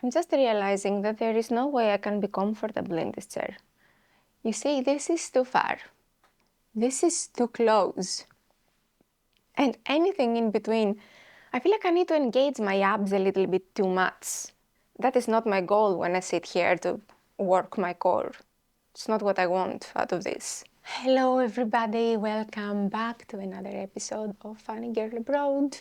I'm just realizing that there is no way I can be comfortable in this chair. You see, this is too far. This is too close. And anything in between, I feel like I need to engage my abs a little bit too much. That is not my goal when I sit here to work my core. It's not what I want out of this. Hello everybody, welcome back to another episode of Funny Girl Abroad.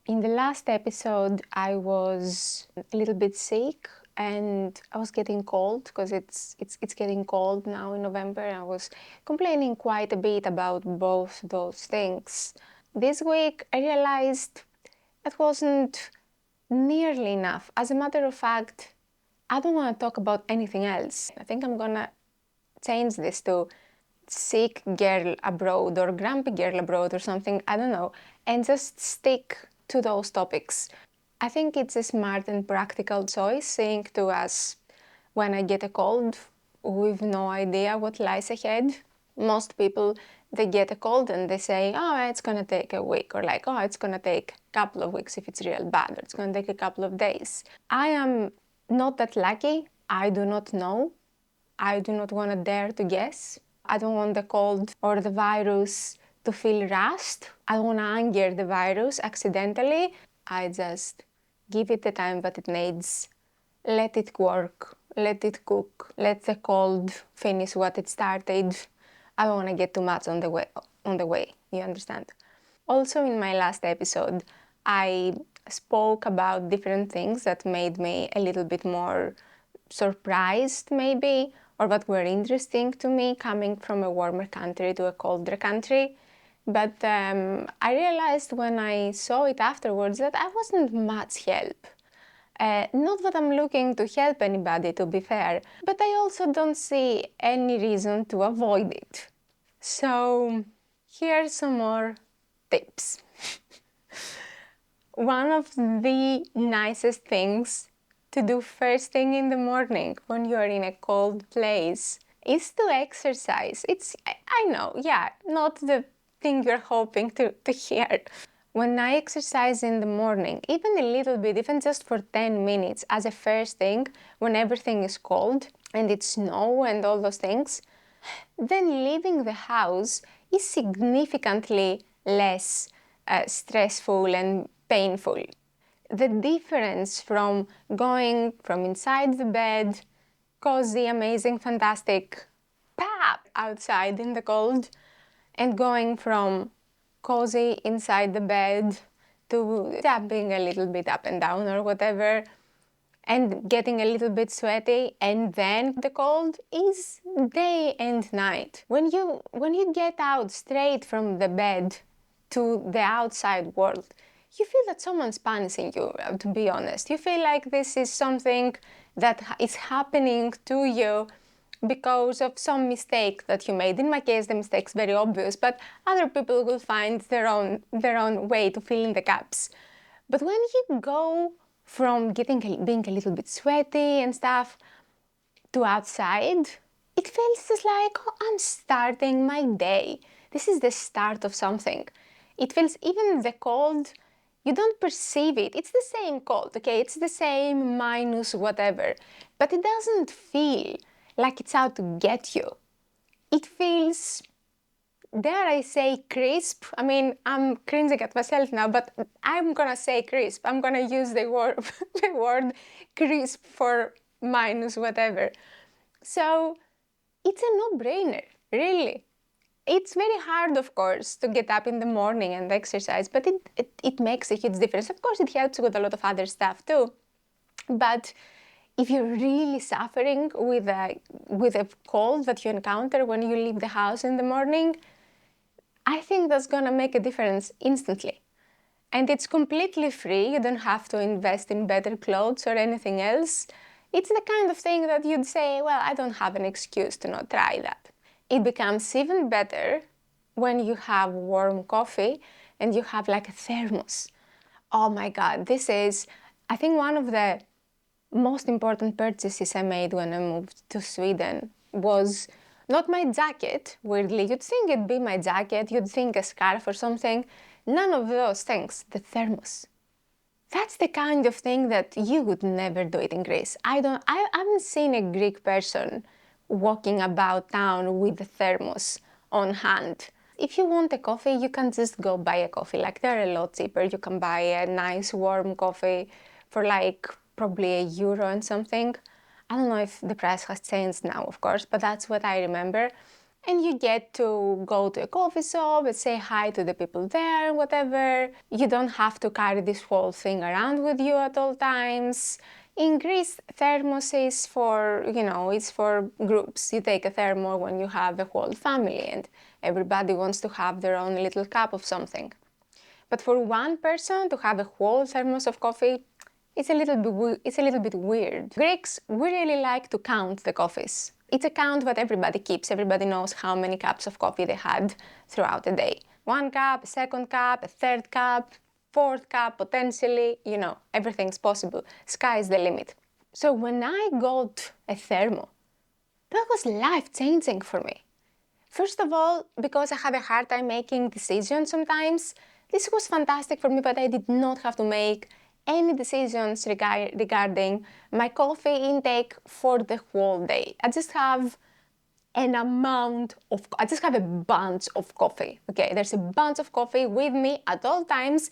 In the last episode I was a little bit sick and I was getting cold because it's getting cold now in November. I was complaining quite a bit about both those things. This week I realized that wasn't nearly enough. As a matter of fact, I don't want to talk about anything else. I think I'm gonna change this to sick girl abroad or grumpy girl abroad or something, I don't know, and just stick to those topics. I think it's a smart and practical choice, saying to us when I get a cold, we've no idea what lies ahead. Most people, they get a cold and they say, oh, it's gonna take a week, or like, oh, it's gonna take a couple of weeks if it's real bad, or it's gonna take a couple of days. I am not that lucky. I do not know. I do not want to dare to guess. I don't want the cold or the virus to feel rushed. I don't want to anger the virus accidentally. I just give it the time that it needs. Let it work. Let it cook. Let the cold finish what it started. I don't want to get too much on the way. You understand? Also, in my last episode, I spoke about different things that made me a little bit more surprised, maybe, or what were interesting to me coming from a warmer country to a colder country. But I realized when I saw it afterwards that I wasn't much help. Not that I'm looking to help anybody, to be fair, but I also don't see any reason to avoid it. So, here's some more tips. One of the nicest things to do first thing in the morning when you're in a cold place is to exercise. I know, yeah, not the thing you're hoping to hear. When I exercise in the morning, even a little bit, even just for 10 minutes as a first thing, when everything is cold and it's snow and all those things, then leaving the house is significantly less stressful and painful. The difference from going from inside the bed, cozy, amazing, fantastic, pap, outside in the cold, and going from cozy inside the bed to tapping a little bit up and down or whatever, and getting a little bit sweaty, and then the cold is day and night. When you get out straight from the bed to the outside world, you feel that someone's punishing you, to be honest. You feel like this is something that is happening to you because of some mistake that you made. In my case, the mistake's very obvious, but other people will find their own way to fill in the gaps. But when you go from being a little bit sweaty and stuff to outside, it feels just like, oh, I'm starting my day. This is the start of something. It feels, even the cold, you don't perceive it. It's the same cold, okay? It's the same minus whatever. But it doesn't feel like it's out to get you. It feels, dare I say, crisp? I mean, I'm cringing at myself now, but I'm gonna say crisp. I'm gonna use the word, the word crisp for minus whatever. So it's a no-brainer, really. It's very hard, of course, to get up in the morning and exercise, but it makes a huge difference. Of course, it helps with a lot of other stuff too. But if you're really suffering with a cold that you encounter when you leave the house in the morning, I think that's gonna make a difference instantly. And it's completely free. You don't have to invest in better clothes or anything else. It's the kind of thing that you'd say, well, I don't have an excuse to not try that. It becomes even better when you have warm coffee and you have like a thermos. Oh my God, this is, I think, one of the most important purchases I made when I moved to Sweden was not my jacket, weirdly. You'd think it'd be my jacket, you'd think a scarf or something. None of those things, the thermos. That's the kind of thing that you would never do it in Greece. I haven't seen a Greek person walking about town with a thermos on hand. If you want a coffee, you can just go buy a coffee. Like, they're a lot cheaper. You can buy a nice warm coffee for like probably €1 and something. I don't know if the price has changed now, of course, but that's what I remember. And you get to go to a coffee shop and say hi to the people there, whatever. You don't have to carry this whole thing around with you at all times. In Greece, thermos is for, it's for groups. You take a thermo when you have a whole family and everybody wants to have their own little cup of something. But for one person to have a whole thermos of coffee, it's a little bit weird. Greeks, we really like to count the coffees. It's a count that everybody keeps. Everybody knows how many cups of coffee they had throughout the day. 1 cup, a second cup, a third cup, fourth cup, potentially, everything's possible. Sky's the limit. So when I got a thermo, that was life-changing for me. First of all, because I have a hard time making decisions sometimes, this was fantastic for me, but I did not have to make any decisions regarding my coffee intake for the whole day. I just have a bunch of coffee. Okay, there's a bunch of coffee with me at all times.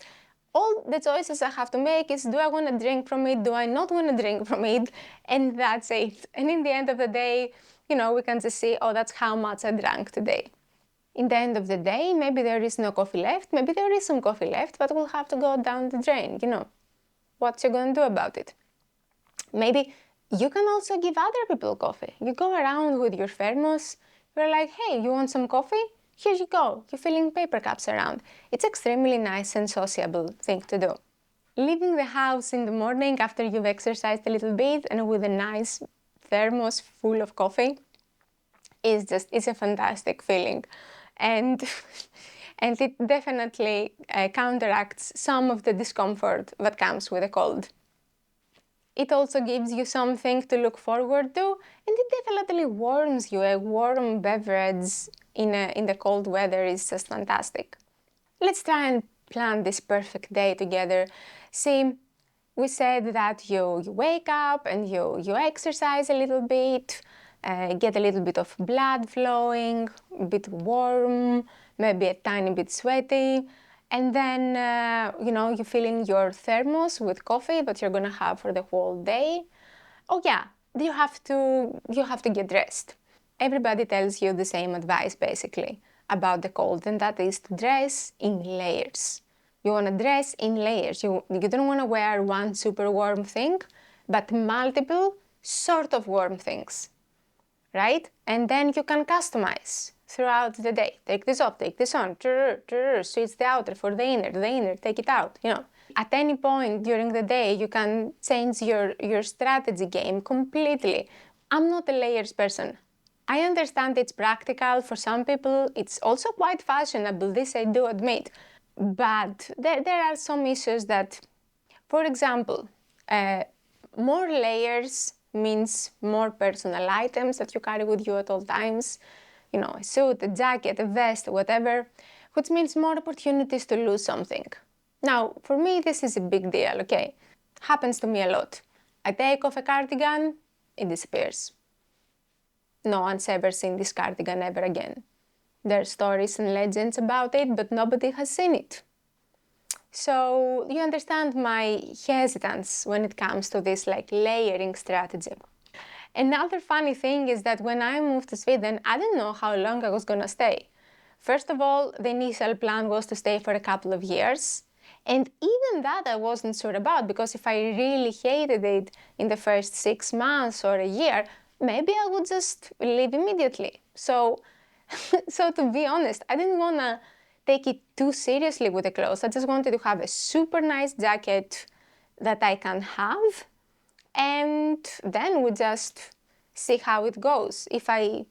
All the choices I have to make is, do I want to drink from it? Do I not want to drink from it? And that's it. And in the end of the day, we can just see, oh, that's how much I drank today. In the end of the day, maybe there is no coffee left, maybe there is some coffee left, but we'll have to go down the drain, What you gonna do about it? Maybe you can also give other people coffee. You go around with your thermos, you're like, hey, you want some coffee? Here you go, you're filling paper cups around. It's extremely nice and sociable thing to do. Leaving the house in the morning after you've exercised a little bit and with a nice thermos full of coffee it's a fantastic feeling. And and it definitely counteracts some of the discomfort that comes with a cold. It also gives you something to look forward to, and it definitely warms you. A warm beverage in the cold weather is just fantastic. Let's try and plan this perfect day together. See, we said that you wake up and you exercise a little bit, get a little bit of blood flowing, a bit warm, maybe a tiny bit sweaty. And then, you fill in your thermos with coffee that you're gonna have for the whole day. Oh yeah, you have to get dressed. Everybody tells you the same advice basically about the cold, and that is to dress in layers. You wanna dress in layers. You don't wanna wear one super warm thing, but multiple sort of warm things, right? And then you can customize throughout the day. Take this off, take this on, switch the outer for the inner, take it out, At any point during the day, you can change your strategy game completely. I'm not a layers person. I understand it's practical for some people. It's also quite fashionable, this I do admit. But there are some issues that, for example, more layers means more personal items that you carry with you at all times. A suit, a jacket, a vest, whatever, which means more opportunities to lose something. Now, for me, this is a big deal, okay? Happens to me a lot. I take off a cardigan, it disappears. No one's ever seen this cardigan ever again. There are stories and legends about it, but nobody has seen it. So you understand my hesitance when it comes to this layering strategy. Another funny thing is that when I moved to Sweden, I didn't know how long I was gonna stay. First of all, the initial plan was to stay for a couple of years. And even that I wasn't sure about, because if I really hated it in the first 6 months or a year, maybe I would just leave immediately. So to be honest, I didn't wanna take it too seriously with the clothes. I just wanted to have a super nice jacket that I can have, and then we just see how it goes. If I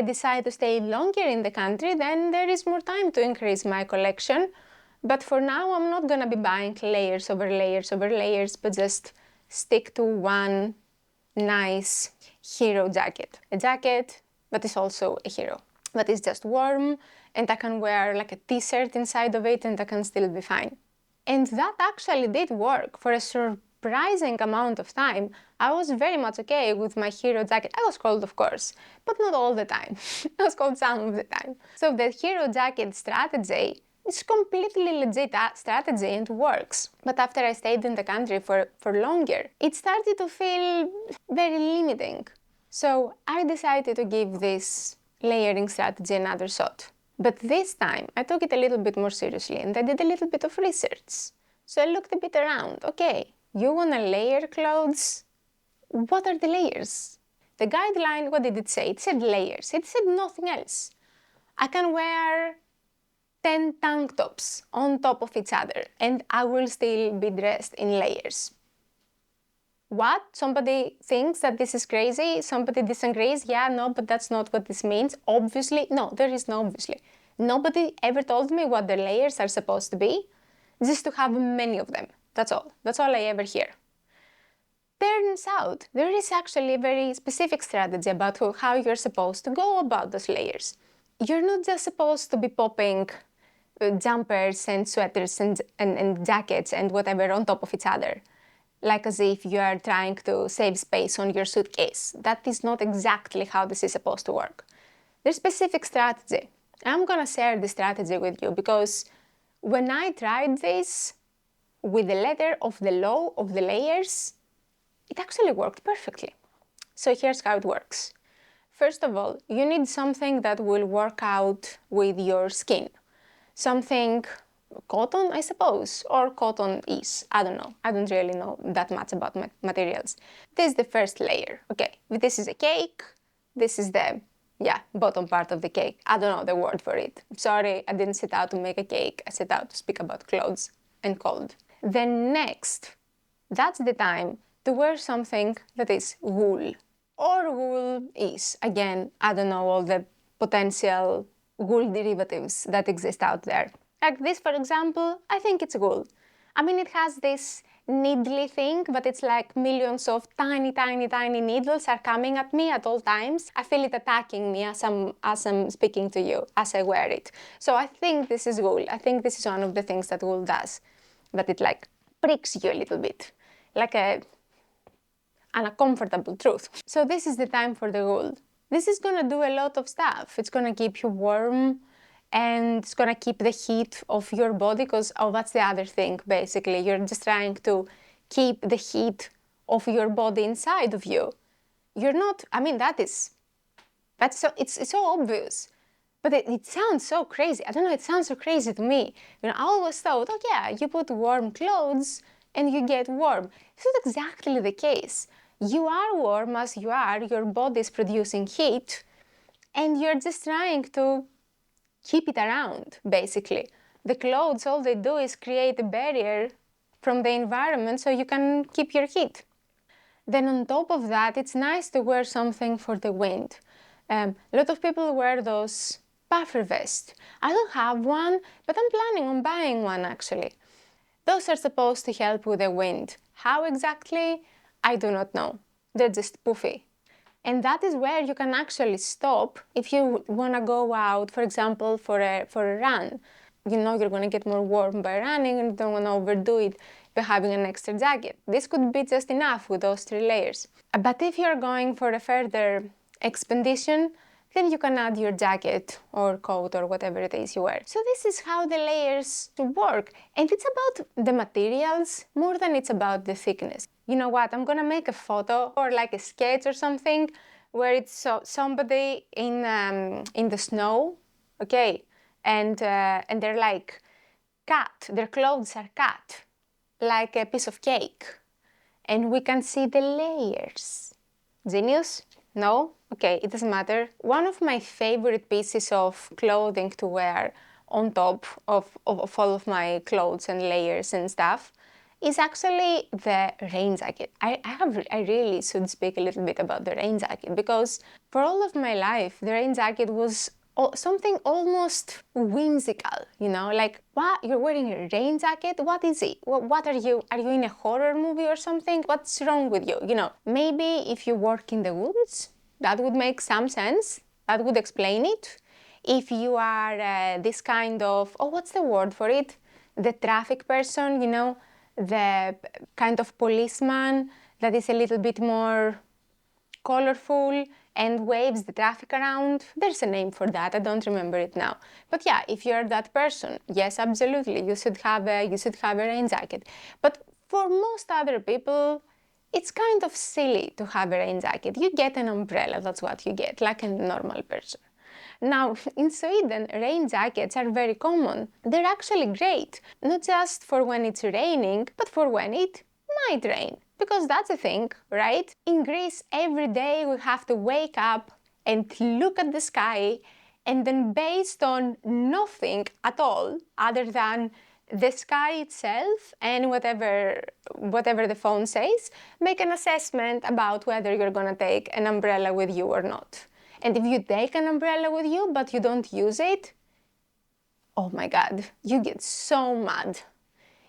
decide to stay longer in the country, then there is more time to increase my collection. But for now, I'm not gonna be buying layers over layers over layers, but just stick to one nice hero jacket. A jacket that is also a hero, that is just warm, and I can wear like a t-shirt inside of it and I can still be fine. And that actually did work. For a surprising amount of time, I was very much okay with my hero jacket. I was cold, of course, but not all the time. I was cold some of the time. So the hero jacket strategy is completely legit strategy and works. But after I stayed in the country for longer, it started to feel very limiting. So I decided to give this layering strategy another shot. But this time, I took it a little bit more seriously and I did a little bit of research. So I looked a bit around. Okay, you want to layer clothes? What are the layers? The guideline, what did it say? It said layers. It said nothing else. I can wear 10 tank tops on top of each other and I will still be dressed in layers. What? Somebody thinks that this is crazy? Somebody disagrees? Yeah, no, but that's not what this means. Obviously, no, there is no obviously. Nobody ever told me what the layers are supposed to be, just to have many of them. That's all. That's all I ever hear. Turns out there is actually a very specific strategy about how you're supposed to go about those layers. You're not just supposed to be popping jumpers and sweaters and jackets and whatever on top of each other, like as if you are trying to save space on your suitcase. That is not exactly how this is supposed to work. There's specific strategy. I'm gonna share the strategy with you because when I tried this with the letter of the law of the layers, it actually worked perfectly. So here's how it works. First of all, you need something that will work out with your skin. Something cotton, I suppose, or cotton is. I don't know. I don't really know that much about materials. This is the first layer. Okay, this is a cake. This is the, bottom part of the cake. I don't know the word for it. Sorry, I didn't set out to make a cake. I set out to speak about clothes and cold. Then next, that's the time to wear something that is wool. Or wool is, again, I don't know all the potential wool derivatives that exist out there. Like this, for example, I think it's wool. I mean, it has this needly thing, but it's like millions of tiny, tiny, tiny needles are coming at me at all times. I feel it attacking me as I'm speaking to you, as I wear it. So I think this is wool. I think this is one of the things that wool does, that it like pricks you a little bit, like an uncomfortable truth. So this is the time for the wool. This is gonna do a lot of stuff. It's gonna keep you warm and it's gonna keep the heat of your body because, that's the other thing, basically. You're just trying to keep the heat of your body inside of you. You're not, I mean, it's so obvious. But it sounds so crazy. I don't know, it sounds so crazy to me. I always thought, you put warm clothes and you get warm. It's not exactly the case. You are warm as you are, your body is producing heat, and you're just trying to keep it around, basically. The clothes, all they do is create a barrier from the environment so you can keep your heat. Then on top of that, it's nice to wear something for the wind. A lot of people wear those puffer vests. I don't have one, but I'm planning on buying one actually. Those are supposed to help with the wind. How exactly? I do not know. They're just puffy. And that is where you can actually stop if you want to go out, for example, for a run. You know you're going to get more warm by running and you don't want to overdo it by having an extra jacket. This could be just enough with those 3 layers. But if you're going for a further expedition, then you can add your jacket or coat or whatever it is you wear. So this is how the layers work. And it's about the materials more than it's about the thickness. You know what, I'm gonna make a photo or like a sketch or something where it's somebody in the snow, okay? And they're like cut, their clothes are cut like a piece of cake. And we can see the layers. Genius? No? Okay, it doesn't matter. One of my favorite pieces of clothing to wear on top of all of my clothes and layers and stuff is actually the rain jacket. I really should speak a little bit about the rain jacket because for all of my life, the rain jacket was something almost whimsical, like, what, you're wearing a rain jacket? What is it? What are you in a horror movie or something? What's wrong with you? Maybe if you work in the woods, that would make some sense. That would explain it. If you are this kind of, what's the word for it? the traffic person, you know, the kind of policeman that is a little bit more colorful and waves the traffic around. There's a name for that, I don't remember it now. But yeah, if you're that person, yes, absolutely, you should have a rain jacket. But for most other people, it's kind of silly to have a rain jacket. You get an umbrella, that's what you get, like a normal person. Now, in Sweden, rain jackets are very common. They're actually great, not just for when it's raining, but for when it might rain. Because that's a thing, right? In Greece, every day we have to wake up and look at the sky, and then based on nothing at all other than the sky itself and whatever the phone says, make an assessment about whether you're gonna take an umbrella with you or not. And if you take an umbrella with you but you don't use it, oh my God, you get so mad.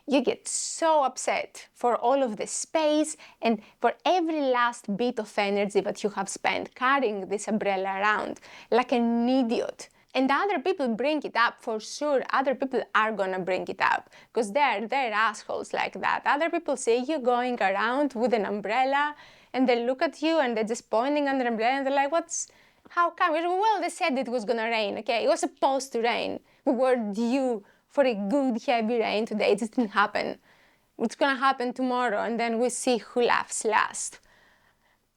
You get so upset for all of the space and for every last bit of energy that you have spent carrying this umbrella around like an idiot. And other people bring it up, for sure. Other people are gonna bring it up because they're assholes like that. Other people see you going around with an umbrella and they look at you and they're just pointing at the umbrella and they're like, how come? Well, they said it was gonna rain, okay? It was supposed to rain. We were due for a good heavy rain today. It didn't happen. It's gonna happen tomorrow and then we see who laughs last.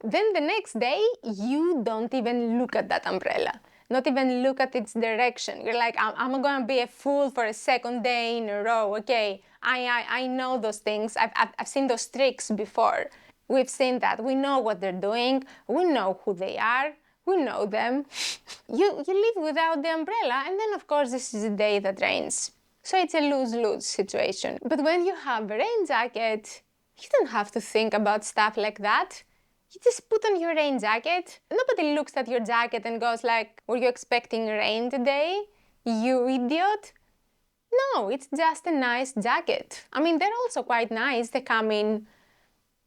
Then the next day, you don't even look at that umbrella. Not even look at its direction. You're like, I'm gonna be a fool for a second day in a row, okay? I know those things. I've seen those tricks before. We've seen that. We know what they're doing. We know who they are. We know them. You live without the umbrella, and then of course this is a day that rains. So it's a lose-lose situation. But when you have a rain jacket, you don't have to think about stuff like that. You just put on your rain jacket. Nobody looks at your jacket and goes like, were you expecting rain today? You idiot. No, it's just a nice jacket. I mean, they're also quite nice. They come in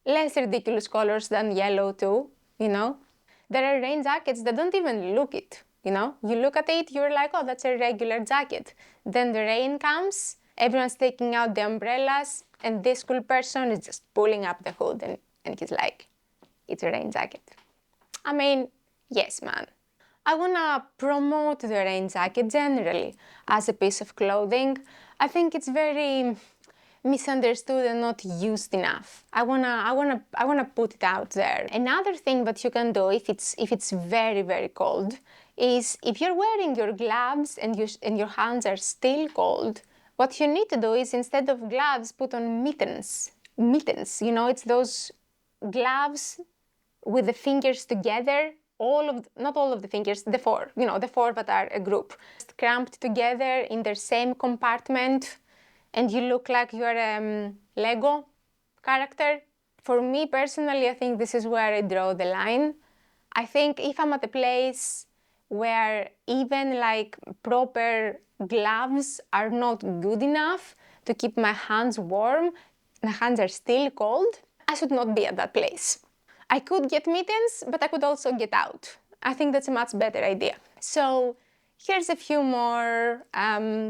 less ridiculous colors than yellow too, you know? There are rain jackets that don't even look it, you know? You look at it, you're like, oh, that's a regular jacket. Then the rain comes, everyone's taking out the umbrellas, and this cool person is just pulling up the hood and he's like, it's a rain jacket. I mean, yes, man. I wanna promote the rain jacket generally as a piece of clothing. I think it's very misunderstood and not used enough. I wanna put it out there. Another thing that you can do if it's very, very cold is if you're wearing your gloves and your hands are still cold, what you need to do is instead of gloves, put on mittens. Mittens, you know, it's those gloves with the fingers together, not all of the fingers, the four, you know, the four that are a group, cramped together in their same compartment, and you look like you're a Lego character. For me personally, I think this is where I draw the line. I think if I'm at a place where even like proper gloves are not good enough to keep my hands warm, my hands are still cold, I should not be at that place. I could get mittens, but I could also get out. I think that's a much better idea. So here's a few more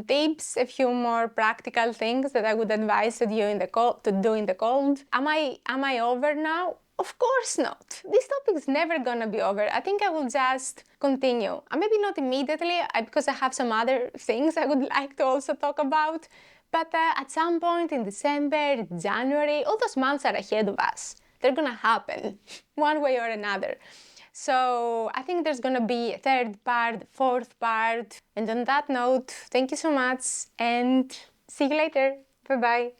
tips, a few more practical things that I would advise to do in the cold. Am I over now? Of course not. This topic is never gonna be over. I think I will just continue. Maybe not immediately, because I have some other things I would like to also talk about. But at some point in December, January, all those months are ahead of us. They're gonna happen one way or another. So I think there's gonna be a third part, fourth part. And on that note, thank you so much and see you later. Bye-bye.